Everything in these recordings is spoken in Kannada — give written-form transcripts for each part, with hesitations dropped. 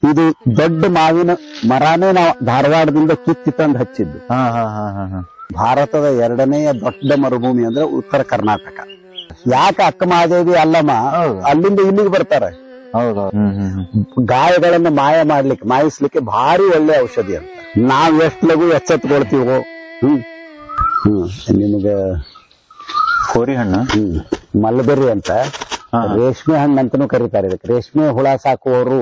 ಇದು ದೊಡ್ಡ ಮಾವಿನ ಮರಾನೇ ನಾವು ಧಾರವಾಡದಿಂದ ಕಿತ್ತಿ ತಂದು ಹಚ್ಚಿದ್ದು. ಭಾರತದ 2ನೇ ದೊಡ್ಡ ಮರುಭೂಮಿ ಅಂದ್ರೆ ಉತ್ತರ ಕರ್ನಾಟಕ. ಯಾಕೆ ಅಕ್ಕ ಮಹಾದೇವಿ ಅಲ್ಲಮ್ಮ ಅಲ್ಲಿಂದ ಇಲ್ಲಿಗೆ ಬರ್ತಾರೆ? ಗಾಯಗಳನ್ನ ಮಾಯಿಸ್ಲಿಕ್ಕೆ ಭಾರಿ ಒಳ್ಳೆ ಔಷಧಿ ಅಂತ. ನಾವ್ ಎಷ್ಟು ಲಘು ಎಚ್ಚೆತ್ಕೊಳ್ತೀವೋ. ನಿಮಗ ಕೋರಿ ಹಣ್ಣು, ಮಲ್ಬೆರಿ ಅಂತ ರೇಷ್ಮೆ ಹಣ್ಣು ಅಂತಾನೂ ಕರೀತಾರೆ. ಇದಕ್ಕೆ ರೇಷ್ಮೆ ಹುಳ ಸಾಕುವವರು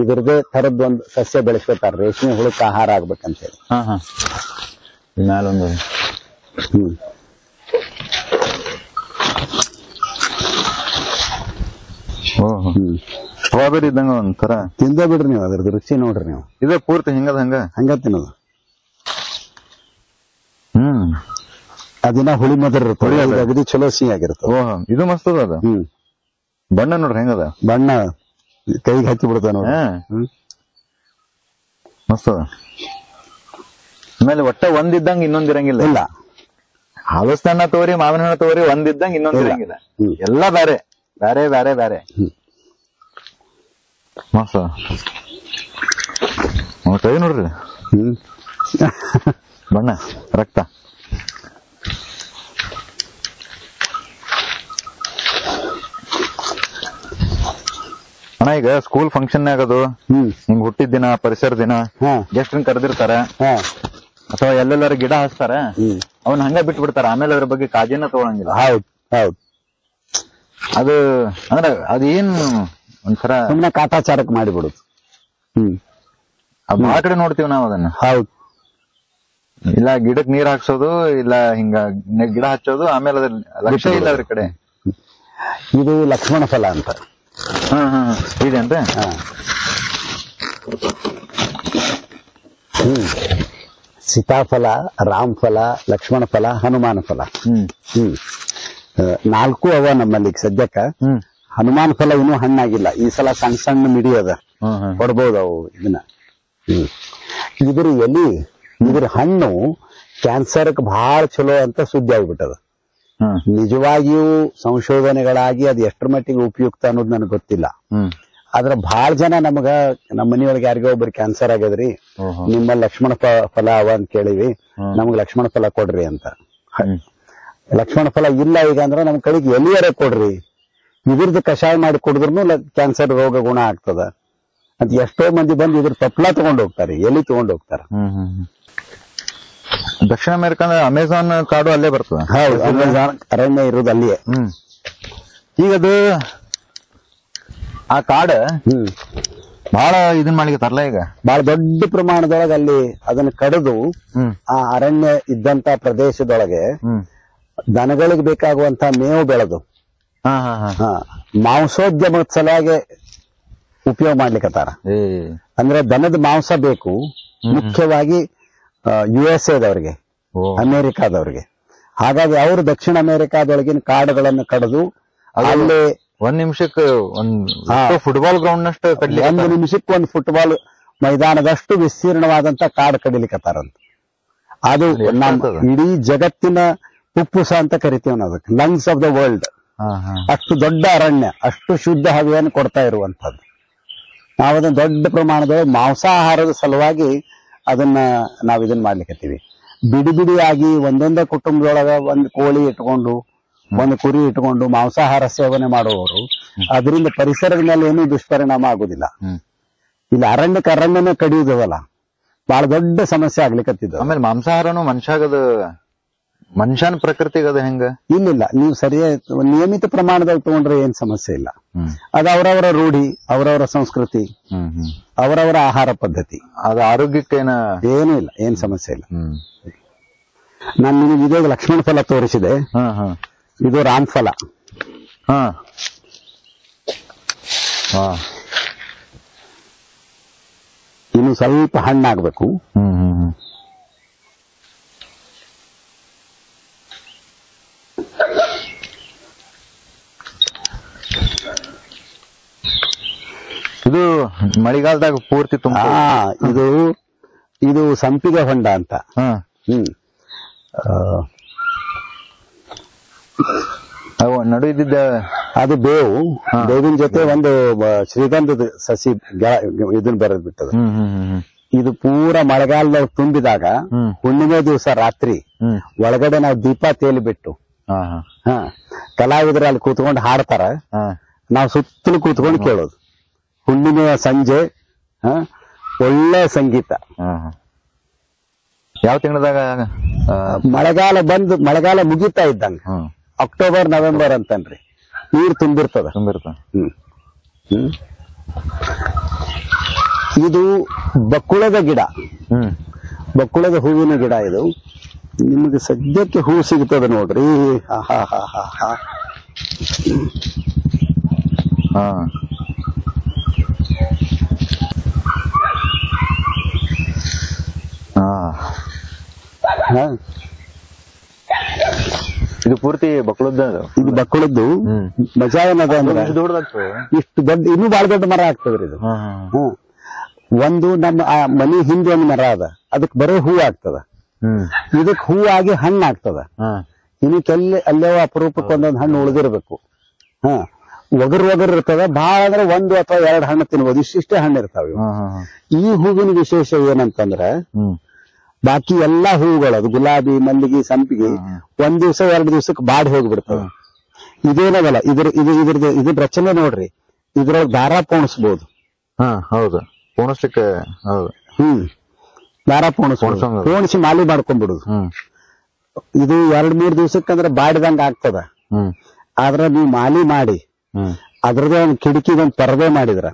ಇದ್ರದೇ ತರದ್ ಒಂದು ಸಸ್ಯ ಬೆಳೆಸ್ಕೊತಾರೆ, ರೇಷ್ಮೆ ಹುಳಕ್ಕೆ ಆಹಾರ ಆಗ್ಬೇಕಂತ ಹೇಳಿ. ಮ್ಯಾಲೊಂದು ಸ್ಟ್ರಾಬೆರಿ ಇದ್ದಂಗ ಒಂಥರ ತಿಂದ ಬಿಡ್ರಿ ನೀವು, ಅದ್ರದ್ದು ರುಚಿ ನೋಡ್ರಿ ನೀವು. ಇದೇ ಪೂರ್ತಿ ಹಂಗ ತಿನ್ನೋದು. ಅದಿನ ಹುಳಿ ಮದರ್ ಇರುತ್ತೆ, ಅಗದಿ ಚಲೋ ಸಿಹಿ ಆಗಿರುತ್ತೆ. ಇದು ಮಸ್ತ್ ಅದ. ಬಣ್ಣ ನೋಡ್ರಿ ಹೆಂಗದ, ಬಣ್ಣ ಕೈಗೆ ಹಚ್ಚಿ ಬಿಡ್ತಾವ ನೋಡ್ರಿ. ಮಸ್ತ್ ಅದ. ಆಮೇಲೆ ಒಟ್ಟ ಒಂದಿದ್ದಂಗ ಇನ್ನೊಂದಿರಂಗಿಲ್ಲ. ಇಲ್ಲ, ಹಲಸ ಹಣ್ಣ ತಗೋರಿ, ಮಾವಿನ ಹಣ್ಣ ತಗೋರಿ, ಒಂದಿದ್ದಂಗ ಇನ್ನೊಂದಿರಂಗಿಲ್ಲ. ಎಲ್ಲ ಬ್ಯಾರೆ ಬ್ಯಾರೆ ಬ್ಯಾರೆ ಬ್ಯಾರೆ. ಮಸ್ತ್ ಕೈ ನೋಡ್ರಿ, ಬಣ್ಣ ರಕ್ತ. ಅಣ್ಣ ಈಗ ಸ್ಕೂಲ್ ಫಂಕ್ಷನ್ ಆಗದು, ಹಿಂಗ್ ಹುಟ್ಟಿದ ದಿನ, ಪರಿಸರ ದಿನ, ಗೆಸ್ಟ್ ಕರೆದಿರ್ತಾರ ಅಥವಾ ಎಲ್ಲೆಲ್ಲಾರು ಗಿಡ ಹಚ್ತಾರ, ಅವನ್ ಹಂಗ ಬಿಟ್ಟು ಬಿಡ್ತಾರ. ಆಮೇಲೆ ಅದ್ರ ಬಗ್ಗೆ ಕಾಳಜಿನ ತಗೊಳಂಗಿಲ್ಲ. ಹೌದ್ ಹೌದ್. ಅದು ಅಂದ್ರ ಅದೇನ್ ಒಂಥರ ಸುಮ್ಮನೆ ಕಾಟಾಚಾರಕ್ಕೆ ಮಾಡಿಬಿಡುದು. ಆ ಕಡೆ ನೋಡ್ತೀವಿ ನಾವ್ ಅದನ್ನ. ಹೌದ್. ಇಲ್ಲ ಗಿಡಕ್ ನೀರ್ ಹಾಕ್ಸೋದು, ಇಲ್ಲ ಹಿಂಗ ಗಿಡ ಹಚ್ಚೋದು, ಆಮೇಲೆ ಅದ್ರ ಲಕ್ಷ್ಯ ಇಲ್ಲ ಅದ್ರ ಕಡೆ. ಇದು ಲಕ್ಷ್ಮಣ ಫಲ ಅಂತ ಇದೇನ್ರಿ? ಸೀತಾಫಲ, ರಾಮ್ ಫಲ, ಲಕ್ಷ್ಮಣ ಫಲ, ಹನುಮಾನ ಫಲ. 4 ಅವ ನಮ್ಮಲ್ಲಿ ಸದ್ಯಕ್ಕ. ಹನುಮಾನ್ ಫಲ ಇನ್ನೂ ಹಣ್ಣಾಗಿಲ್ಲ. ಈ ಸಲ ಸಣ್ಣ ಸಣ್ಣ ಮಿಡಿ ಅದ, ಕೊಡ್ಬೋದು ಅವು ಇದನ್ನ. ಇದ್ರ ಎಲಿ, ಇದ್ರ ಹಣ್ಣು ಕ್ಯಾನ್ಸರ್ಗೆ ಬಹಳ ಚಲೋ ಅಂತ ಸುದ್ದಿ ಆಗ್ಬಿಟ್ಟದ. ನಿಜವಾಗಿಯೂ ಸಂಶೋಧನೆಗಳಾಗಿ ಅದು ಎಷ್ಟರ ಮಟ್ಟಿಗೆ ಉಪಯುಕ್ತ ಅನ್ನೋದು ನನಗೆ ಗೊತ್ತಿಲ್ಲ. ಆದ್ರೆ ಬಹಳ ಜನ ನಮ್ಮ ಮನೆಯೊಳಗೆ ಯಾರಿಗೋ ಒಬ್ರು ಕ್ಯಾನ್ಸರ್ ಆಗ್ಯದ್ರಿ, ನಿಮ್ಮ ಲಕ್ಷ್ಮಣ ಫಲ ಅವ ಅಂತ ಕೇಳಿವಿ, ನಮ್ಗ್ ಲಕ್ಷ್ಮಣ ಫಲ ಕೊಡ್ರಿ ಅಂತ. ಲಕ್ಷ್ಮಣ ಫಲ ಇಲ್ಲ ಈಗ ಅಂದ್ರೆ ನಮ್ ಕಡೆಗೆ ಎಲಿಯರೇ ಕೊಡ್ರಿ, ಇದ್ರದ್ದು ಕಷಾಯ ಮಾಡಿ ಕುಡಿದ್ರು ಕ್ಯಾನ್ಸರ್ ರೋಗ ಗುಣ ಆಗ್ತದ ಅಂತ ಎಷ್ಟೋ ಮಂದಿ ಬಂದು ಇದ್ರ ತಪ್ಪಲ ತಗೊಂಡ್ ಹೋಗ್ತಾರೆ, ಎಲಿ ತಗೊಂಡ್ ಹೋಗ್ತಾರ. ದಕ್ಷಿಣ ಅಮೆರಿಕ ಅಮೆಜಾನ್ ಕಾಡು ಅಲ್ಲೇ ಬರ್ತದ. ಹೌದು, ಅಮೆಜಾನ್ ಅರಣ್ಯ ಇರೋದು ಅಲ್ಲಿಯೇ. ಈಗ ಅದು ಆ ಕಾಡ ಬಹಳ ಇದನ್ ಮಾಡ್ಲಿಕತ್ತಾರಲ್ಲ ಈಗ, ಬಹಳ ದೊಡ್ಡ ಪ್ರಮಾಣದೊಳಗೆ ಅಲ್ಲಿ ಅದನ್ನ ಕಡಿದು ಆ ಅರಣ್ಯ ಇದ್ದಂತ ಪ್ರದೇಶದೊಳಗೆ ದನಗಳಿಗೆ ಬೇಕಾಗುವಂತ ಮೇವು ಬೆಳೆದು ಮಾಂಸೋದ್ಯಮದ ಸಲುವಾಗಿ ಉಪಯೋಗ ಮಾಡ್ಲಿಕತ್ತಾರ. ಅಂದ್ರೆ ದನದ ಮಾಂಸ ಬೇಕು ಮುಖ್ಯವಾಗಿ USA ಅಮೆರಿಕಾದವ್ರಿಗೆ. ಹಾಗಾಗಿ ಅವರು ದಕ್ಷಿಣ ಅಮೆರಿಕಾದೊಳಗಿನ ಕಾಡುಗಳನ್ನು ಕಡಿದು ಅಲ್ಲಿ ಒಂದ್ ನಿಮಿಷಕ್ಕೆ ಫುಟ್ಬಾಲ್ ಗ್ರೌಂಡ್ ನಷ್ಟು, 1 ನಿಮಿಷಕ್ಕೆ 1 ಫುಟ್ಬಾಲ್ ಮೈದಾನದಷ್ಟು ವಿಸ್ತೀರ್ಣವಾದಂತ ಕಾಡು ಕಡಿಲಿಕತ್ತಾರಂತ. ಅದು ನಮ್ಮ ಇಡೀ ಜಗತ್ತಿನ ಪುಪ್ಪುಸ ಅಂತ ಕರಿತೀವಿ ನಾವು, ಅದಕ್ಕೆ ಲಂಗ್ಸ್ ಆಫ್ ದ ವರ್ಲ್ಡ್. ಅಷ್ಟು ದೊಡ್ಡ ಅರಣ್ಯ, ಅಷ್ಟು ಶುದ್ಧ ಹವೆಯನ್ನು ಕೊಡ್ತಾ ಇರುವಂತದ್ದು. ನಾವದನ್ನ ದೊಡ್ಡ ಪ್ರಮಾಣದ ಮಾಂಸಾಹಾರದ ಸಲುವಾಗಿ ಅದನ್ನ ನಾವ್ ಇದನ್ನ ಮಾಡ್ಲಿಕ್ಕತ್ತೀವಿ. ಬಿಡಿ ಬಿಡಿಯಾಗಿ ಒಂದೊಂದೇ ಕುಟುಂಬದೊಳಗ 1 ಕೋಳಿ ಇಟ್ಕೊಂಡು 1 ಕುರಿ ಇಟ್ಕೊಂಡು ಮಾಂಸಾಹಾರ ಸೇವನೆ ಮಾಡುವವರು ಅದರಿಂದ ಪರಿಸರದ ಮೇಲೆ ಏನೂ ದುಷ್ಪರಿಣಾಮ ಆಗುದಿಲ್ಲ. ಇಲ್ಲಿ ಅರಣ್ಯನೇ ಕಡಿಯುವುದಲ್ಲ, ಬಹಳ ದೊಡ್ಡ ಸಮಸ್ಯೆ ಆಗ್ಲಿಕ್ಕತ್ತಿದ್ದ. ಆಮೇಲೆ ಮಾಂಸಾಹಾರನು ಮನುಷ್ಯನ ಪ್ರಕೃತಿಗದ ಹೆಂಗ? ಇಲ್ಲ, ನೀವು ಸರಿಯಾಗಿ ನಿಯಮಿತ ಪ್ರಮಾಣದಲ್ಲಿ ತಗೊಂಡ್ರೆ ಏನ್ ಸಮಸ್ಯೆ ಇಲ್ಲ. ಅದು ಅವರವರ ರೂಢಿ, ಅವರವರ ಸಂಸ್ಕೃತಿ, ಅವರವರ ಆಹಾರ ಪದ್ಧತಿ. ಅದು ಆರೋಗ್ಯಕ್ಕೆ ಏನೂ ಇಲ್ಲ, ಏನ್ ಸಮಸ್ಯೆ ಇಲ್ಲ. ನಾನು ನಿಮಗೆ ಇದೇ ಲಕ್ಷ್ಮಣ ಫಲ ತೋರಿಸಿದೆ, ಇದು ರಾಮ್ ಫಲ. ಇನ್ನು ಸ್ವಲ್ಪ ಹಣ್ಣಾಗಬೇಕು. ಇದು ಮಳೆಗಾಲದಾಗ ಪೂರ್ತಿ ತುಂಬ. ಇದು ಸಂಪಿಗೆ ಹೊಂಡ ಅಂತ. ನಡು ಇದ್ದಿದ್ದ ಅದು ಬೇವು, ಬೇವಿನ ಜೊತೆ ಒಂದು ಶ್ರೀಗಂಧದ ಸಸಿ ಇದನ್ನ ಬರೆದ್ ಬಿಟ್ಟದ. ಇದು ಪೂರ ಮಳೆಗಾಲದೊಳಗೆ ತುಂಬಿದಾಗ ಹುಣ್ಣಿಮೆ ದಿವಸ ರಾತ್ರಿ ಒಳಗಡೆ ನಾವು ದೀಪ ತೇಲಿ ಬಿಟ್ಟು ಕಲಾವಿದರು ಅಲ್ಲಿ ಕೂತ್ಕೊಂಡು ಹಾಡ್ತಾರ, ನಾವು ಸುತ್ತಲೂ ಕೂತ್ಕೊಂಡು ಕೇಳೋದು. ಹುಣ್ಣಿಮೆಯ ಸಂಜೆ ಒಳ್ಳೆ ಸಂಗೀತ. ಯಾವ ತಿಂಗಳದಾಗ? ಮಳೆಗಾಲ ಮುಗಿತಾ ಇದ್ದಂಗ, ಅಕ್ಟೋಬರ್ ನವೆಂಬರ್ ಅಂತನ್ರಿ, ನೀರ್ ತುಂಬಿರ್ತದ. ಇದು ಬಕ್ಕುಳದ ಗಿಡ, ಬಕ್ಕುಳದ ಹೂವಿನ ಗಿಡ. ಇದು ನಿಮಗೆ ಸದ್ಯಕ್ಕೆ ಹೂ ಸಿಗ್ತದ ನೋಡ್ರಿ. ಇದು ಪೂರ್ತಿ ಬಕ್ಕಳದ್ದು. ಇದು ಬಕ್ಕಳದ್ದು. ಮಜಾ ಏನದ ಅಂದ್ರೆ ಇಷ್ಟು ದೊಡ್ಡ, ಇನ್ನೂ ಬಹಳ ದೊಡ್ಡ ಮರ ಆಗ್ತದ್ರಿ ಇದು. ಒಂದು ನಮ್ಮ ಆ ಮನಿ ಹಿಂದೆ ಒಂದು ಮರ ಅದ, ಅದಕ್ ಬರೀ ಹೂ ಆಗ್ತದ. ಇದಕ್ ಹೂ ಆಗಿ ಹಣ್ಣು ಆಗ್ತದ. ಇನ್ನಕ್ಕೆ ಅಲ್ಲೇ ಅಪರೂಪಕ್ಕೆ ಒಂದೊಂದು ಹಣ್ಣು ಉಳಿದಿರ್ಬೇಕು. ಒಗರ್ ಇರ್ತದ. ಬಹಳ ಅಂದ್ರೆ 1 ಅಥವಾ 2 ಹಣ್ಣು ತಿನ್ಬೋದು, ಇಷ್ಟಿಷ್ಟೇ ಹಣ್ಣು ಇರ್ತಾವ. ಈ ಹೂವಿನ ವಿಶೇಷ ಏನಂತಂದ್ರ, ಬಾಕಿ ಎಲ್ಲಾ ಹೂಗಳು, ಅದು ಗುಲಾಬಿ, ಮಲ್ಲಿಗೆ, ಸಂಪಿಗೆ, 1 ದಿವಸ 2 ದಿವಸಕ್ಕೆ ಬಾಡಿ ಹೋಗ್ಬಿಡ್ತದ. ಇದೇನದಲ್ಲ, ಇದ್ರ ರಚನೆ ನೋಡ್ರಿ. ಇದ್ರೊಳಗೆ ದಾರ ಪೋಣಿಸ್ಬೋದು. ಹೌದು, ಪೋಣಿಸ್ಲಿಕ್ಕೆ. ಹೌದು, ದಾರ ಪೋಣಿಸಿ ಮಾಲಿ ಮಾಡ್ಕೊಂಡ್ಬಿಡುದು. ಇದು 2-3 ದಿವಸಕ್ಕಂದ್ರೆ ಬಾಡಿದಂಗ ಆಗ್ತದ. ಆದ್ರ ನೀವು ಮಾಲಿ ಮಾಡಿ ಅದ್ರದೇ ಒಂದು ಕಿಟಕಿಗೊಂದು ಪರದೆ ಮಾಡಿದ್ರ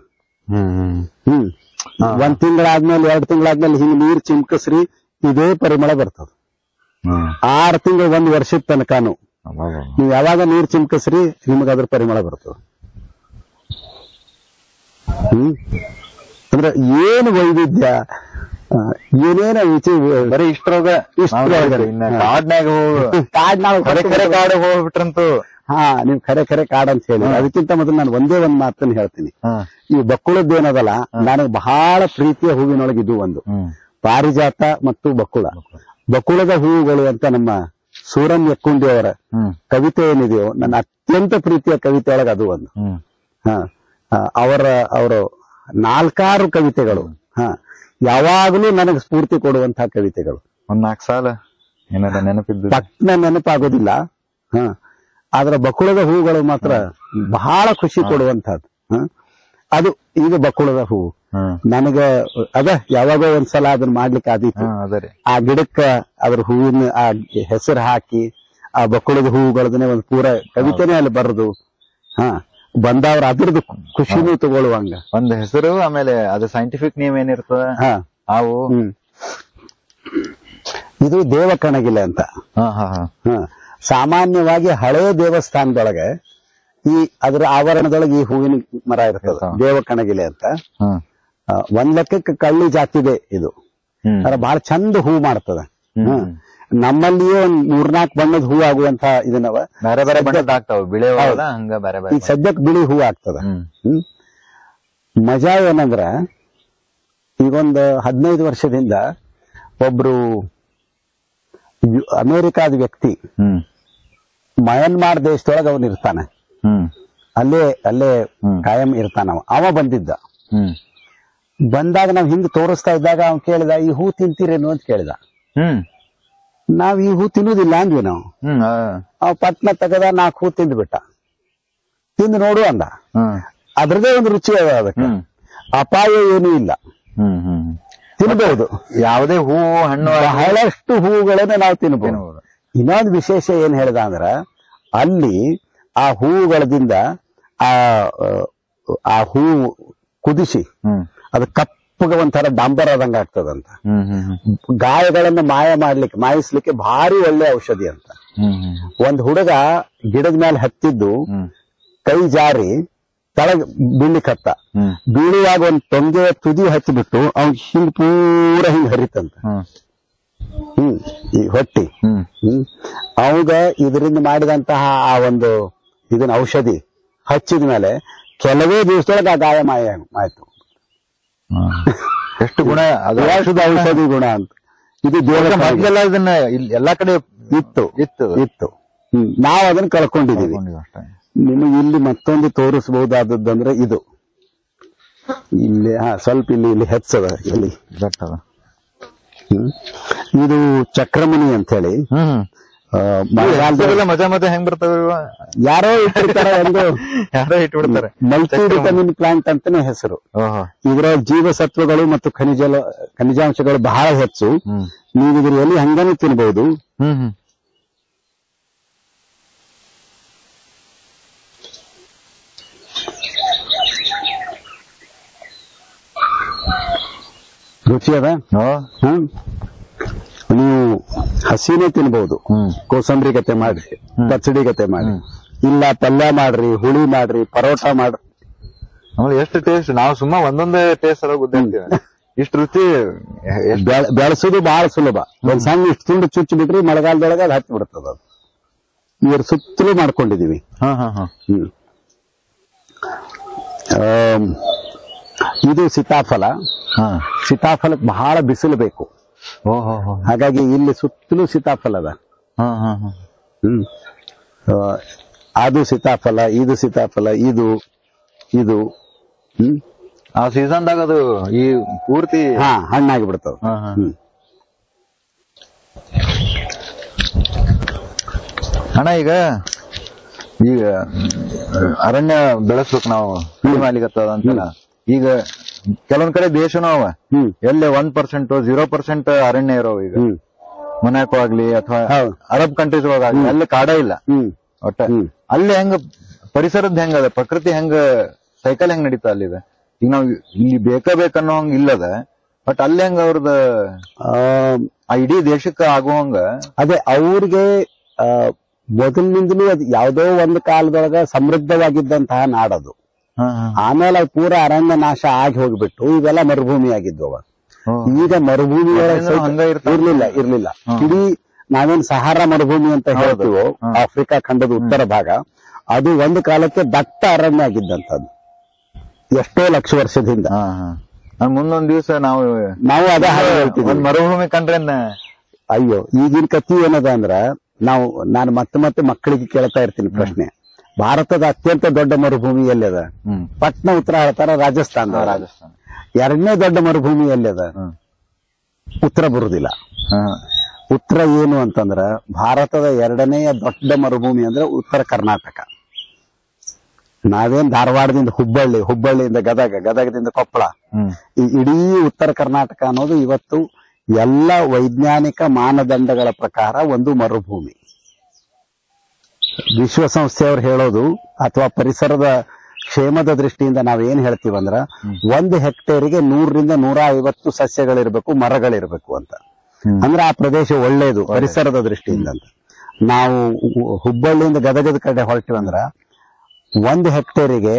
1 ತಿಂಗಳಾದ್ಮೇಲೆ 2 ತಿಂಗಳಾದ್ಮೇಲೆ ಹಿಂಗ್ ನೀರ್ ಚಿಮ್ಕಸ್ರಿ, ಇದೇ ಪರಿಮಳ ಬರ್ತದ. 6 ತಿಂಗಳು 1 ವರ್ಷದ ತನಕನು ನೀವ್ ಯಾವಾಗ ನೀರ್ ಚಿಮ್ಕಸ್ರಿ ನಿಮಗ ಅದ್ರ ಪರಿಮಳ ಬರ್ತದ. ಅಂದ್ರೆ ಏನು ವೈವಿಧ್ಯ, ಏನೇನ ಬರೀ ಇಷ್ಟರೋಗ ಕಾಡು ಹೋಗ್ಬಿಟ್ರಂತೂ. ನೀವ್ ಖರೆ ಕಾಡ್ ಅಂತ ಹೇಳಿ. ಅದಕ್ಕಿಂತ ಮೊದಲು ನಾನು ಒಂದೇ ಒಂದ್ ಮಾತನ್ನ ಹೇಳ್ತೀನಿ. ಈ ಬಕ್ಕುಳದ್ದೇನದಲ್ಲ, ನನಗೆ ಬಹಳ ಪ್ರೀತಿಯ ಹೂವಿನೊಳಗಿದ್ದು ಒಂದು ಪಾರಿಜಾತ ಮತ್ತು ಬಕ್ಕುಳ. ಬಕ್ಕುಳದ ಹೂವುಗಳು ಅಂತ ನಮ್ಮ ಸೂರನ್ ಯಕ್ಕುಂಡಿ ಅವರ ಕವಿತೆ ಏನಿದೆಯೋ, ನನ್ನ ಅತ್ಯಂತ ಪ್ರೀತಿಯ ಕವಿತೆ ಒಳಗೆ ಅದು ಒಂದು. ಅವರ 4 ಕವಿತೆಗಳು ಯಾವಾಗಲೂ ನನಗೆ ಸ್ಫೂರ್ತಿ ಕೊಡುವಂತಹ ಕವಿತೆಗಳು. 4 ಸಾಲ ಏನಾರ ನೆನಪಿದ್ದು ಪಟ್ನ ನೆನಪಾಗೋದಿಲ್ಲ. ಆದ್ರೆ ಬಕ್ಕುಳದ ಹೂಗಳು ಮಾತ್ರ ಬಹಳ ಖುಷಿ ಕೊಡುವಂತಹದ್ದು. ಅದು ಈಗ ಬಕ್ಕುಳದ ಹೂವು ನನಗೆ ಯಾವಾಗೋ ಒಂದ್ಸಲ ಅದನ್ನ ಮಾಡ್ಲಿಕ್ಕೆ ಆದೀತು. ಆ ಗಿಡಕ್ಕ ಅದ್ರ ಹೂವಿನ ಆ ಹೆಸರು ಹಾಕಿ ಆ ಬಕ್ಕುಳದ ಹೂಗಳದನ್ನೇ ಒಂದು ಪೂರ ಕವಿತೆನೇ ಅಲ್ಲಿ ಬರದು ಬಂದವ್ರ ಅದ್ರದ್ದು ಖುಷಿನೂ ತಗೊಳ್ಳುವಂಗ ಒಂದು ಹೆಸರು. ಆಮೇಲೆ ಅದು ಸೈಂಟಿಫಿಕ್ ನೇಮ್ ಏನಿರ್ತದ ಅವು. ಇದು ದೇವಕಣಗಿಲೆ ಅಂತ. ಸಾಮಾನ್ಯವಾಗಿ ಹಳೆ ದೇವಸ್ಥಾನದೊಳಗೆ ಅದ್ರ ಆವರಣದೊಳಗೆ ಈ ಹೂವಿನ ಮರ ಇರ್ತದ, ದೇವಕಣಗಿಲೆ ಅಂತ. 1 ಲೆಕ್ಕಕ್ಕೆ ಕಳ್ಳಿ ಜಾತಿದೆ ಇದು. ಬಹಳ ಚಂದ ಹೂ ಮಾಡ್ತದ. ನಮ್ಮಲ್ಲಿಯೇ 3-4 ಬಣ್ಣದ ಹೂ ಆಗುವಂತ ಇದನ್ನವ ಬೇರೆ ಬೇರೆ ಬಣ್ಣದ ಆಗ್ತಾವ, ಬಿಳಿ ಹಂಗ ಬೇರೆ ಬೇರೆ. ಈಗ ಸದ್ಯಕ್ಕೆ ಬಿಳಿ ಹೂ ಆಗ್ತದ. ಮಜಾ ಏನಂದ್ರ, ಈಗೊಂದು 15 ವರ್ಷದಿಂದ ಒಬ್ರು ಅಮೆರಿಕಾದ ವ್ಯಕ್ತಿ ಮಯನ್ಮಾರ್ ದೇಶದೊಳಗೆ ಅವನ್ ಇರ್ತಾನೆ. ಅಲ್ಲೇ ಕಾಯಂ ಇರ್ತಾನ. ಅವ ಬಂದಿದ್ದ. ಬಂದಾಗ ನಾವ್ ಹಿಂದೆ ತೋರಿಸ್ತಾ ಇದ್ದಾಗ ಅವ್ನು ಕೇಳಿದ, ಈ ಹೂ ತಿಂತೀರೇನು ಅಂತ ಕೇಳಿದ. ನಾವ್ ಈ ಹೂ ತಿನ್ನುದಿಲ್ಲ ಅಂದ್ವಿ ನಾವು. ಅವ್ ಪಟ್ನ ತೆಗದ 4 ಹೂ ತಿಂದ್ಬಿಟ್ಟ. ತಿಂದು ನೋಡು ಅಂದ. ಅದ್ರದೇ ಒಂದು ರುಚಿ ಅದ, ಅದಕ್ಕೆ ಅಪಾಯ ಏನೂ ಇಲ್ಲ, ತಿನ್ಬಹುದು. ಯಾವುದೇ ಹೂವು ಹಣ್ಣು ಬಹಳಷ್ಟು ಹೂಗಳನ್ನ ನಾವು ತಿನ್ಬಹುದು. ಇನ್ನೊಂದು ವಿಶೇಷ ಏನ್ ಹೇಳ್ದ ಅಂದ್ರ, ಅಲ್ಲಿ ಆ ಹೂವುಗಳದಿಂದ ಆ ಹೂ ಕುದಿಸಿ ಅದು ಕಪ್ಪಗೆ ಒಂಥರ ಡಾಂಬರ್ ಆದಂಗ ಆಗ್ತದಂತ. ಗಾಯಗಳನ್ನ ಮಾಯಿಸ್ಲಿಕ್ಕೆ ಭಾರಿ ಒಳ್ಳೆ ಔಷಧಿ ಅಂತ. ಒಂದ್ ಹುಡುಗ ಗಿಡದ ಮೇಲೆ ಹತ್ತಿದ್ದು ಕೈ ಜಾರಿ ತಳಗ್ ಬೀಳ್ಲಿಕ್ಕತ್ತ. ಬೀಳುವಾಗ ಒಂದ್ ತೊಂಗೆ ತುದಿ ಹಚ್ಚಿಬಿಟ್ಟು ಅವ್ನ್ ಹಿಂಗ್ ಪೂರ ಹಿಂಗ್ ಹರಿತಂತ ಈ ಹೊಟ್ಟಿ. ಅವಾಗ ಇದರಿಂದ ಮಾಡಿದಂತಹ ಆ ಒಂದು ಇದನ್ನ ಔಷಧಿ ಹಚ್ಚಿದ ಮೇಲೆ ಕೆಲವೇ ದಿವಸದೊಳಗೆ ಆ ಗಾಯ ಆಯ್ತು. ಎಷ್ಟು ಗುಣ ಅದು, ಔಷಧಿ ಗುಣ ಅಂತ. ಇದು ಮೊದಲೆಲ್ಲ ಇದನ್ನ ಎಲ್ಲಾ ಕಡೆ ಇತ್ತು. ನಾವು ಅದನ್ನ ಕಳ್ಕೊಂಡಿದೀವಿ. ನಿಮಗೆ ಇಲ್ಲಿ ಮತ್ತೊಂದು ತೋರಿಸಬಹುದಾದಂದ್ರೆ ಇದು ಇಲ್ಲಿ ಸ್ವಲ್ಪ ಇಲ್ಲಿ ಹೆಚ್ಚದ ಇಲ್ಲಿ ಇದು ಚಕ್ರಮುನಿ ಅಂತ ಹೇಳಿ ಮಜಾ ಮಜಾ ಹೆಂಗ್ ಬರ್ತವೆ ಯಾರೋ ಇಟ್ಟಿರ್ತಾರೆ ಒಂದು ಯಾರೋ ಇಟ್ಬಿಡ್ತಾರೆ. ಮಲ್ಟಿ ವಿಟಮಿನ್ ಪ್ಲಾಂಟ್ ಅಂತಾನೆ ಹೆಸರು. ಇದರ ಜೀವಸತ್ವಗಳು ಮತ್ತು ಖನಿಜಾಂಶಗಳು ಬಹಳ ಹೆಚ್ಚು. ನೀವು ಇದ್ರ ಎಲ್ಲಿ ಹಂಗಾನು ತಿನ್ಬಹುದು. ರುಚಿ ಅದ. ನೀವು ಹಸಿನೇ ತಿನ್ಬಹುದು, ಕೋಸಂಬರಿ ಗತೆ ಮಾಡ್ರಿ, ಪಚಡಿ ಗತೆ ಮಾಡ್ರಿ, ಇಲ್ಲ ಪಲ್ಯ ಮಾಡ್ರಿ, ಹುಳಿ ಮಾಡ್ರಿ, ಪರೋಟ ಮಾಡ್ರಿ. ಎಷ್ಟು ಟೇಸ್ಟ್. ನಾವು ಸುಮ್ಮ ಒಂದೊಂದೇ ಟೇಸ್ಟ್ ಅದ ಗೊತ್ತಿರ್ತೀವಿ. ಇಷ್ಟು ರುಚಿ ಬೆಳೆಸೋದು ಬಹಳ ಸುಲಭ. ಒಂದ್ ಸಣ್ಣ ಇಷ್ಟು ತುಂಡು ಚುಚ್ಚಿ ಬಿಟ್ರಿ ಮಳೆಗಾಲದೊಳಗೆ ಅದು ಹತ್ತಿ ಬಿಡ್ತದ. ಅದು ಇವ್ರ ಸುತ್ತಲೂ ಮಾಡ್ಕೊಂಡಿದೀವಿ. ಇದು ಸೀತಾಫಲ. ಸೀತಾಫಲಕ್ಕೆ ಬಹಳ ಬಿಸಿಲು ಬೇಕು. ಹಾಗಾಗಿ ಇಲ್ಲಿ ಸುತ್ತಲೂ ಸೀತಾಫಲ ಅದ. ಅದು ಸೀತಾಫಲ, ಇದು ಸೀತಾಫಲ, ಇದು ಇದು ಆ ಸೀಸನ್ದಾಗ ಅದು ಈ ಪೂರ್ತಿ ಹಣ್ಣಾಗಿ ಬಿಡ್ತದ. ಅಣ್ಣ ಈಗ ಅರಣ್ಯ ಬೆಳೆಸ್ಬೇಕು ನಾವು, ಕಡಿಮೆ ಮಾಡ್ಲಿಕ್ಕತ್ತದ ಅಂತಲ್ಲ. ಈಗ ಕೆಲವೊಂದ್ ಕಡೆ ದೇಶನೂ ಅವ ಎಲ್ಲೇ 1% 0% ಅರಣ್ಯ ಇರೋ. ಈಗ ಮೊನಾಕೋ ಆಗ್ಲಿ ಅಥವಾ ಅರಬ್ ಕಂಟ್ರೀಸ್ ಒಳಗಾಗ್ಲಿ ಅಲ್ಲಿ ಕಾಡ ಇಲ್ಲ ಒಟ್ಟ. ಅಲ್ಲಿ ಹೆಂಗ ಪರಿಸರದ ಹೆಂಗದ, ಪ್ರಕೃತಿ ಹೆಂಗ ಸೈಕಲ್ ಹೆಂಗ್ ನಡೀತಾ ಅಲ್ಲಿದೆ. ಈಗ ನಾವ್ ಇಲ್ಲಿ ಬೇಕನ್ನೋ ಹಂಗ ಇಲ್ಲದ, ಬಟ್ ಅಲ್ಲಿ ಹೆಂಗ ಅವ್ರದ ಇಡೀ ದೇಶಕ್ಕೆ ಆಗುವಂಗ. ಅದೇ ಅವ್ರಿಗೆ ಮೊದಲಿನಿಂದಲೂ ಅದು ಯಾವುದೋ ಒಂದು ಕಾಲದೊಳಗ ಸಮೃದ್ಧವಾಗಿದ್ದಂತಹ ನಾಡದು. ಆಮೇಲೆ ಅದು ಪೂರಾ ಅರಣ್ಯ ನಾಶ ಆಗಿ ಹೋಗ್ಬಿಟ್ಟು ಇವೆಲ್ಲ ಮರುಭೂಮಿ ಆಗಿದ್ವು. ಈಗ ಮರುಭೂಮಿ ಇರ್ಲಿಲ್ಲ. ಇಡೀ ನಾವೇನ್ ಸಹಾರಾ ಮರುಭೂಮಿ ಅಂತ ಹೇಳ್ತೀವೋ, ಆಫ್ರಿಕಾ ಖಂಡದ ಉತ್ತರ ಭಾಗ, ಅದು ಒಂದು ಕಾಲಕ್ಕೆ ದಟ್ಟ ಅರಣ್ಯ ಆಗಿದ್ದಂಥದ್ದು ಎಷ್ಟೋ ಲಕ್ಷ ವರ್ಷದಿಂದ. ಮುಂದೊಂದ್ ದಿವಸ ನಾವು ಅದೇ ಹೇಳ್ತೀವಿ ಮರುಭೂಮಿ ಕಂಡ್ರೆ. ಅಯ್ಯೋ, ಈಗಿನ ಕಥೆ ಏನದ ಅಂದ್ರ, ನಾನು ಮತ್ತೆ ಮಕ್ಕಳಿಗೆ ಕೇಳ್ತಾ ಇರ್ತೀನಿ ಪ್ರಶ್ನೆ, ಭಾರತದ ಅತ್ಯಂತ ದೊಡ್ಡ ಮರುಭೂಮಿ ಎಲ್ಲಿದೆ? ಪಟ್ನಾ ಉತ್ತರ ಹೇಳ್ತಾರ, ರಾಜಸ್ಥಾನ. ಎರಡನೇ ದೊಡ್ಡ ಮರುಭೂಮಿ ಎಲ್ಲಿದ? ಉತ್ತರ ಬರುದಿಲ್ಲ. ಉತ್ತರ ಏನು ಅಂತಂದ್ರ, ಭಾರತದ ಎರಡನೆಯ ದೊಡ್ಡ ಮರುಭೂಮಿ ಅಂದ್ರೆ ಉತ್ತರ ಕರ್ನಾಟಕ. ನಾವೇನ್ ಧಾರವಾಡದಿಂದ ಹುಬ್ಬಳ್ಳಿಯಿಂದ ಗದಗದಿಂದ ಕೊಪ್ಪಳ, ಈ ಇಡೀ ಉತ್ತರ ಕರ್ನಾಟಕ ಅನ್ನೋದು ಇವತ್ತು ಎಲ್ಲ ವೈಜ್ಞಾನಿಕ ಮಾನದಂಡಗಳ ಪ್ರಕಾರ ಒಂದು ಮರುಭೂಮಿ. ವಿಶ್ವಸಂಸ್ಥೆಯವ್ರು ಹೇಳೋದು ಅಥವಾ ಪರಿಸರದ ಕ್ಷೇಮದ ದೃಷ್ಟಿಯಿಂದ ನಾವೇನ್ ಹೇಳ್ತೀವಂದ್ರ, 1 ಹೆಕ್ಟೇರಿಗೆ 100ರಿಂದ 150 ಸಸ್ಯಗಳಿರ್ಬೇಕು, ಮರಗಳಿರ್ಬೇಕು ಅಂತ. ಅಂದ್ರೆ ಆ ಪ್ರದೇಶ ಒಳ್ಳೇದು ಪರಿಸರದ ದೃಷ್ಟಿಯಿಂದ ಅಂತ. ನಾವು ಹುಬ್ಬಳ್ಳಿಯಿಂದ ಗದಗದ ಕಡೆ ಹೊರಟಿವಂದ್ರ 1 ಹೆಕ್ಟೇರಿಗೆ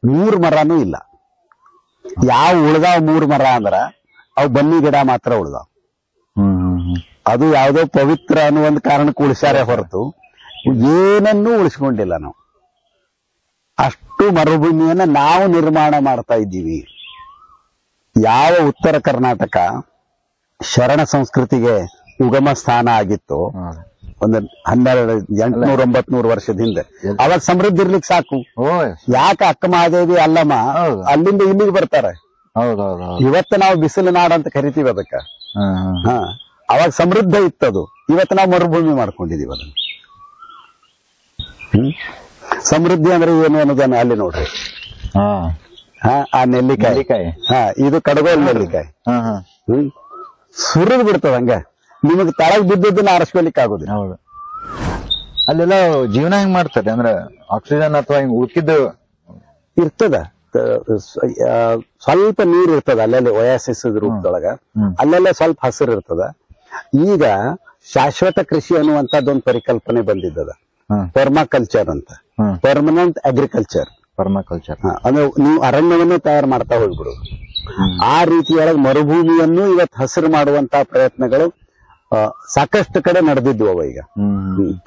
3 ಮರನೂ ಇಲ್ಲ. ಯಾವ ಉಳ್ದಾವ್ 3 ಮರ ಅಂದ್ರ ಅವು ಬನ್ನಿ ಗಿಡ ಮಾತ್ರ ಉಳ್ದಾವ್. ಅದು ಯಾವುದೋ ಪವಿತ್ರ ಅನ್ನೋ ಒಂದು ಕಾರಣಕ್ಕೆ ಉಳಿಸ್ಯಾರೆ ಹೊರತು ಏನನ್ನೂ ಉಳಿಸ್ಕೊಂಡಿಲ್ಲ ನಾವು. ಅಷ್ಟು ಮರುಭೂಮಿಯನ್ನ ನಾವು ನಿರ್ಮಾಣ ಮಾಡ್ತಾ ಇದ್ದೀವಿ. ಯಾವ ಉತ್ತರ ಕರ್ನಾಟಕ ಶರಣ ಸಂಸ್ಕೃತಿಗೆ ಉಗಮ ಸ್ಥಾನ ಆಗಿತ್ತು ಒಂದು 800-900 ವರ್ಷದ ಹಿಂದೆ, ಅವಾಗ ಸಮೃದ್ಧಿ ಇರ್ಲಿಕ್ಕೆ ಸಾಕು. ಯಾಕೆ ಅಕ್ಕ ಮಹಾದೇವಿ ಅಲ್ಲಮ್ಮ ಅಲ್ಲಿಂದ ಇಲ್ಲಿಗೆ ಬರ್ತಾರೆ? ಇವತ್ತು ನಾವು ಬಿಸಿಲು ನಾಡ ಅಂತ ಕರಿತೀವಿ ಅದಕ್ಕ. ಅವಾಗ ಸಮೃದ್ಧ ಇತ್ತದು, ಇವತ್ತು ನಾವು ಮರುಭೂಮಿ ಮಾಡ್ಕೊಂಡಿದೀವಿ ಅದನ್ನ. ಸಮೃದ್ಧಿ ಅಂದ್ರೆ ಏನು ಅನ್ನೋದನ್ನ ಅಲ್ಲಿ ನೋಡ್ರಿ. ಆ ನೆಲ್ಲಿಕಾಯಿ, ಇದು ಕಡಗೋಲ್ ನೆಲ್ಲಿಕಾಯಿ. ಸುರಿದು ಬಿಡ್ತದ ಹಂಗ, ನಿಮಗ್ ತಳಗ್ ಬಿದ್ದದನ್ನ ಆರಿಸ್ಕೊಲಿಕ್ಕೆ ಆಗುದಿಲ್ಲ. ಹೌದು. ಅಲ್ಲೆಲ್ಲ ಜೀವನ ಹೆಂಗ್ ಮಾಡ್ತಾರೆ ಅಂದ್ರೆ ಆಕ್ಸಿಜನ್ ಅಥವಾ ಹಿಂಗ್ ಉಳ್ಕಿದ್ದು ಇರ್ತದ. ಸ್ವಲ್ಪ ನೀರ್ ಇರ್ತದ ಅಲ್ಲೆಲ್ಲ, ಒಯಾಸಿಸ್ ರೂಪದೊಳಗ ಅಲ್ಲೆಲ್ಲ ಸ್ವಲ್ಪ ಹಸಿರು ಇರ್ತದ. ಈಗ ಶಾಶ್ವತ ಕೃಷಿ ಅನ್ನುವಂತದ್ದೊಂದು ಪರಿಕಲ್ಪನೆ ಬಂದಿದ್ದದ, ಪರ್ಮಾಕಲ್ಚರ್ ಅಂತ, ಪರ್ಮನೆಂಟ್ ಅಗ್ರಿಕಲ್ಚರ್. ಅಂದ್ರೆ ನೀವು ಅರಣ್ಯವನ್ನು ತಯಾರು ಮಾಡ್ತಾ ಹೋಗ್ಬಿಡು. ಆ ರೀತಿಯೊಳಗೆ ಮರುಭೂಮಿಯನ್ನು ಇವತ್ತು ಹಸಿರು ಮಾಡುವಂತಹ ಪ್ರಯತ್ನಗಳು ಸಾಕಷ್ಟು ಕಡೆ ನಡೆದಿದ್ವು. ಅವ ಈಗ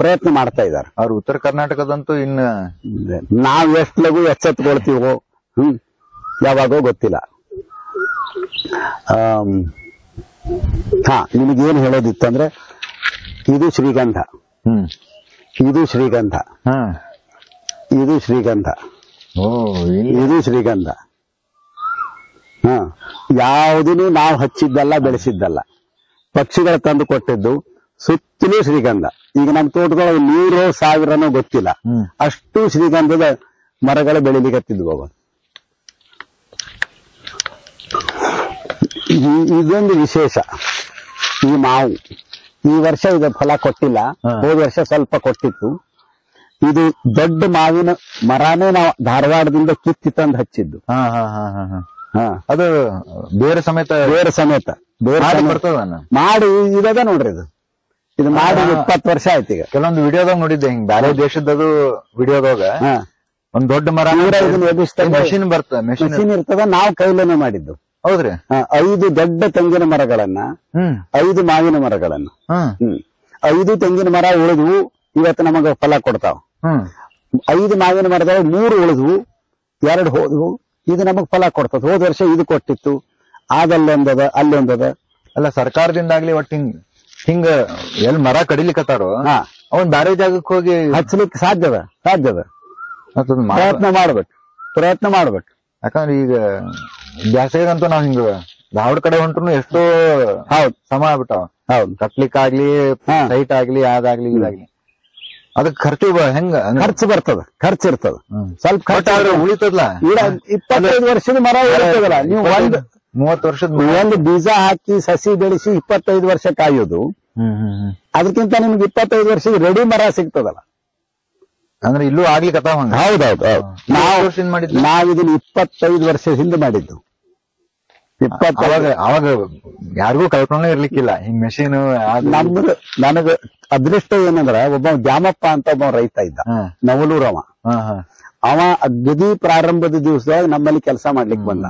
ಪ್ರಯತ್ನ ಮಾಡ್ತಾ ಇದ್ದಾರೆ. ಅವ್ರು ಉತ್ತರ ಕರ್ನಾಟಕದಂತೂ ಇನ್ನು ನಾವ್ ಎಷ್ಟು ಲಘು ಎಚ್ಚೆತ್ಕೊಳ್ತೀವೋ ಯಾವಾಗೋ ಗೊತ್ತಿಲ್ಲ. ನಿಮಗೇನು ಹೇಳೋದಿತ್ತಂದ್ರೆ, ಇದು ಶ್ರೀಗಂಧ. ಇದು ಶ್ರೀಗಂಧ, ಇದು ಶ್ರೀಗಂಧ, ಇದು ಶ್ರೀಗಂಧ. ಯಾವುದನ್ನು ನಾವು ಹಚ್ಚಿದ್ದಲ್ಲ, ಬೆಳೆಸಿದ್ದಲ್ಲ, ಪಕ್ಷಿಗಳು ತಂದು ಕೊಟ್ಟಿದ್ದು. ಸುತ್ತಲೂ ಶ್ರೀಗಂಧ. ಈಗ ನಮ್ಮ ತೋಟಗಳು 100,000 ಗೊತ್ತಿಲ್ಲ, ಅಷ್ಟು ಶ್ರೀಗಂಧದ ಮರಗಳು ಬೆಳಿಲಿಕ್ಕತ್ತಿದ್ವು ಅವ. ಇದೊಂದು ವಿಶೇಷ. ಈ ಮಾವು ಈ ವರ್ಷ ಇದು ಫಲ ಕೊಟ್ಟಿಲ್ಲ, ಹೋದ ವರ್ಷ ಸ್ವಲ್ಪ ಕೊಟ್ಟಿತ್ತು. ಇದು ದೊಡ್ಡ ಮಾವಿನ ಮರನೇ ನಾವು ಧಾರವಾಡದಿಂದ ಕಿತ್ತಿ ತಂದು ಹಚ್ಚಿದ್ದು. ಅದು ಬೇರೆ ಸಮೇತ ಮಾಡಿ ಇರದ ನೋಡ್ರಿ. ಇದು ಮಾಡಿ 20 ವರ್ಷ ಆಯ್ತು. ಈಗ ಕೆಲವೊಂದು ವಿಡಿಯೋದಾಗ ನೋಡಿದ್ದೆ, ಹಿಂಗ್ ಬೇರೆ ದೇಶದದು ವಿಡಿಯೋದಾಗ ಒಂದ್ ದೊಡ್ಡ ಮರ ಮೆಷಿನ್ ಬರ್ತದೆ, ಮೆಷಿನ್ ಇರ್ತದ. ನಾವು ಕೈಲೇನೆ ಮಾಡಿದ್ದು. ಹೌದ್ರಿ. 5 ದೊಡ್ಡ ತೆಂಗಿನ ಮರಗಳನ್ನ, 5 ಮಾವಿನ ಮರಗಳನ್ನ, 5 ತೆಂಗಿನ ಮರ ಉಳಿದ್ವು, ಇವತ್ತು ನಮಗ ಫಲ ಕೊಡ್ತಾವ. 5 ಮಾವಿನ ಮರಗಳು 3 ಉಳಿದ್ವು, 2 ಹೋದ್ವು. ಇದು ನಮಗ್ ಫಲ ಕೊಡ್ತದ. ಹೋದ ವರ್ಷ ಇದು ಕೊಟ್ಟಿತ್ತು, ಅದಲ್ಲೊಂದದ ಅಲ್ಲೊಂದದ. ಅಲ್ಲ, ಸರ್ಕಾರದಿಂದಾಗ್ಲಿ ಒಟ್ಟು ಹಿಂಗ ಎಲ್ಲಿ ಮರ ಕಡಿಲಿಕ್ಕತ್ತಾರೋ ಅವನ್ ಬೇರೆ ಜಾಗಕ್ಕೆ ಹೋಗಿ ಹಚ್ಚಲಿಕ್ಕೆ ಸಾಧ್ಯದ. ಪ್ರಯತ್ನ ಮಾಡ್ಬೇಕು. ಯಾಕಂದ್ರೆ ಈಗ ಬ್ಯಾಸಿಗಂತೂ ನಾವ್ ಹಿಂಗ ಧಾರವಾಡ ಕಡೆ ಹೊಂಟ್ರು ಎಷ್ಟೋ ಸಮ ಆಗ್ಬಿಟ್ಟಾವ. ಕಟ್ಲಿಕ್ಕಾಗ್ಲಿ, ಸೈಟ್ ಆಗ್ಲಿ, ಅದಾಗ್ಲಿ ಇದಾಗ್ಲಿ. ಅದಕ್ಕೆ ಖರ್ಚು ಖರ್ಚು ಇರ್ತದ. ಸ್ವಲ್ಪ ಖರ್ಚು ಉಳಿತದಲ್ಲ. 25 ವರ್ಷದ ಮರ ಇರ್ತದಲ್ಲ. ನೀವು 30 ವರ್ಷದ ಒಂದು ಬೀಜ ಹಾಕಿ ಸಸಿ ಬೆಳೆಸಿ 25 ವರ್ಷ ಕಾಯೋದು. ಅದಕ್ಕಿಂತ ನಿಮ್ಗೆ 25 ವರ್ಷದ ರೆಡಿ ಮರ ಸಿಗ್ತದಲ್ಲ. ಅಂದ್ರೆ ಇಲ್ಲೂ ಆಗ್ಲಿಕ್ಕತ್ತಾವ. ಹೌದೌದು. ನಾವಿದನ್ನ 25 ವರ್ಷ ಹಿಂದೆ ಮಾಡಿದ್ದು. ಅವಾಗ ಯಾರಿಗೂ ಕಲ್ಪನೆ ಇರ್ಲಿಕ್ಕಿಲ್ಲ ಹಿಂಗ್ ಮೆಷಿನ್. ನನಗ ಅದೃಷ್ಟ ಏನಂದ್ರ, ಒಬ್ಬ ದ್ಯಾಮಪ್ಪ ಅಂತ ಒಬ್ಬ ರೈತ ಇದ್ದ, ನವಲೂರವ. ಅವ ಅಗದಿ ಪ್ರಾರಂಭದ ದಿವಸದಾಗ ನಮ್ಮಲ್ಲಿ ಕೆಲಸ ಮಾಡ್ಲಿಕ್ಕೆ ಬಂದ.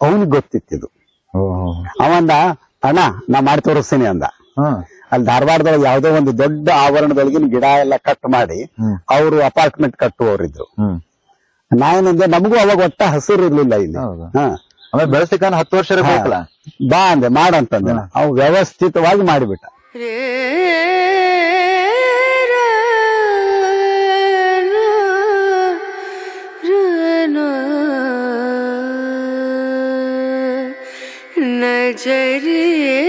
ಅವನಿಗೆ ಗೊತ್ತಿತ್ತಿದು. ಅವಂದ, ಅಣ್ಣ ನಾ ಮಾಡಿ ತೋರಿಸ್ತೀನಿ ಅಂದ. ಅಲ್ಲಿ ಧಾರವಾಡದೊಳಗೆ ಯಾವ್ದೋ ಒಂದು ದೊಡ್ಡ ಆವರಣದೊಳಗಿನ ಗಿಡ ಎಲ್ಲ ಕಟ್ ಮಾಡಿ ಅವರು ಅಪಾರ್ಟ್ಮೆಂಟ್ ಕಟ್ಟುವವರಿದ್ರು. ನಾ ಏನಂದ್ರೆ, ನಮಗೂ ಅವಾಗ ಒಟ್ಟ ಹಸಿರು ಇರ್ಲಿಲ್ಲ ಇಲ್ಲಿ. ಬೆಳೆಸ್ಲಿಕ್ಕ 10 ವರ್ಷ ಬೇಕಲ್ಲ. ಬಾ ಅಂದೆ, ಮಾಡಂತಂದೆ. ಅವ್ ವ್ಯವಸ್ಥಿತವಾಗಿ ಮಾಡಿಬಿಟ್ಟ. नजरिए